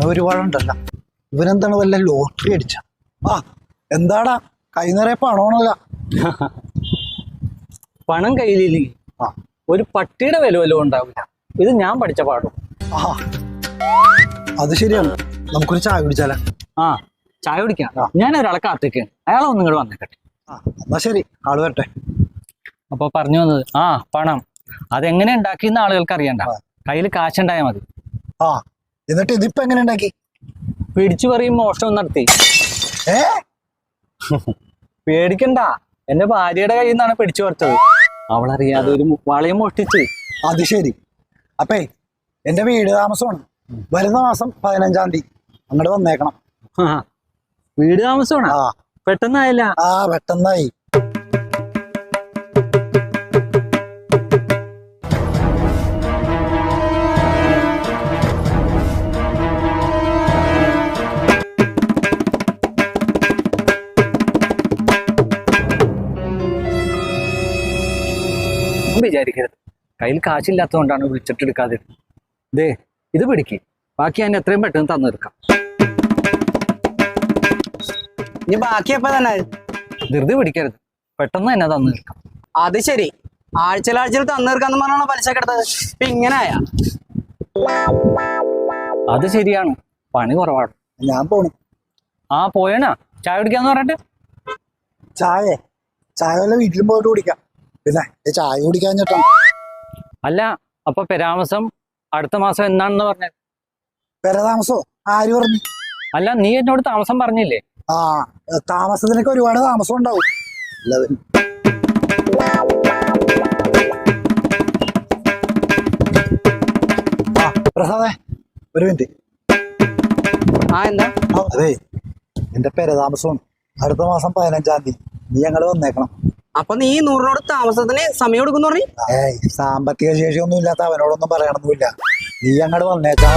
പണം ഒരുപാടുണ്ടല്ലോ. ഇവനെന്താണ് വല്ല ലോട്ടറി അടിച്ച? ആ എന്താടാ കൈ നിറയെ പണമാണല്ല. പണം കയ്യിലില്ലെങ്കിൽ ഒരു പട്ടിയുടെ വില വല്ലതും ഉണ്ടാവില്ല. ഇത് ഞാൻ പഠിച്ച പാടും. ആ അത് ശരിയാണ്. നമുക്കൊരു ചായ കുടിച്ചാലോ? ആ ചായ കുടിക്കാം. ഞാൻ ഒരാളെ കാത്തിരിക്കുകയാണ്. അയാളെ ഒന്നും ഇങ്ങോട്ട് വന്നേക്കട്ടെ. എന്നാ ശരി, ആള് വരട്ടെ. അപ്പൊ പറഞ്ഞു വന്നത് പണം അതെങ്ങനെ ഉണ്ടാക്കിയെന്ന് ആളുകൾക്ക് അറിയണ്ട. കയ്യിൽ കാശുണ്ടായാൽ മതി. ആ എന്നിട്ട് ഇതിപ്പോ എങ്ങനെ ഉണ്ടാക്കി? പിടിച്ചു പറയും മോഷണം നടത്തി. പേടിക്കണ്ട, എന്റെ ഭാര്യയുടെ കയ്യിൽ നിന്നാണ് പിടിച്ചു പറിച്ചത്. അവളറിയാതെ ഒരു വളയം മോഷ്ടിച്ച്. അത് ശരി. അപ്പേ എന്റെ വീട് താമസമാണ്. വരുന്ന മാസം 15-ാം തീയതി അങ്ങോട്ട് വന്നേക്കണം. വീട് താമസമാണ്? പെട്ടെന്നായില്ല. പെട്ടെന്നായി. വിചാരിക്കരുത്, കയ്യിൽ കാശില്ലാത്തതുകൊണ്ടാണ് വിളിച്ചിട്ടെടുക്കാതെ. ദേ ഇത് പിടിക്ക്, ബാക്കി ഞാൻ എത്രയും പെട്ടെന്ന് തന്നു തീർക്കാം. ഇനി ബാക്കിയപ്പോ തന്നെ ധൃതി പിടിക്കരുത്, പെട്ടെന്ന് തന്നെ തന്നു തീർക്കാം. അത് ശരി, ആഴ്ചയിൽ തന്നു തീർക്കാന്ന് പറഞ്ഞാണോ പലിശക്ക് എടുത്തത്? ഇപ്പൊ ഇങ്ങനെയാ? അത് ശരിയാണ്, പണി കുറവാണ്. ഞാൻ പോണു. പോയണാ ചായ കുടിക്കാന്ന് പറഞ്ഞിട്ട്? ചായ വല്ല വീട്ടിലും പോയിട്ട് കുടിക്കാം. പിന്നെ ചായ കുടിക്കാൻ ചേട്ടാ. അല്ല, അപ്പൊ പെരാമസം അടുത്ത മാസം എന്നാണെന്ന് പറഞ്ഞത്? പെരതാമസോ? ആര് പറഞ്ഞു? അല്ല, നീ എന്നോട് താമസം പറഞ്ഞില്ലേ? താമസത്തിനൊക്കെ ഒരുപാട് താമസം ഉണ്ടാവും. പ്രസാദേ ഒരു മിനിറ്റ്. എന്താ? അതെ, എന്റെ പെരതാമസമാണ് അടുത്ത മാസം 15-ാം തീയതി. നീ ഞങ്ങള് വന്നേക്കണം. അപ്പൊ നീ 100 താമസത്തിന് സമയം എടുക്കുന്നു പറഞ്ഞു? സാമ്പത്തിക ശേഷിയൊന്നും ഇല്ലാത്ത അവനോടൊന്നും പറയണമെന്നില്ല. നീ അങ്ങോട്ട് വന്നേക്കാം.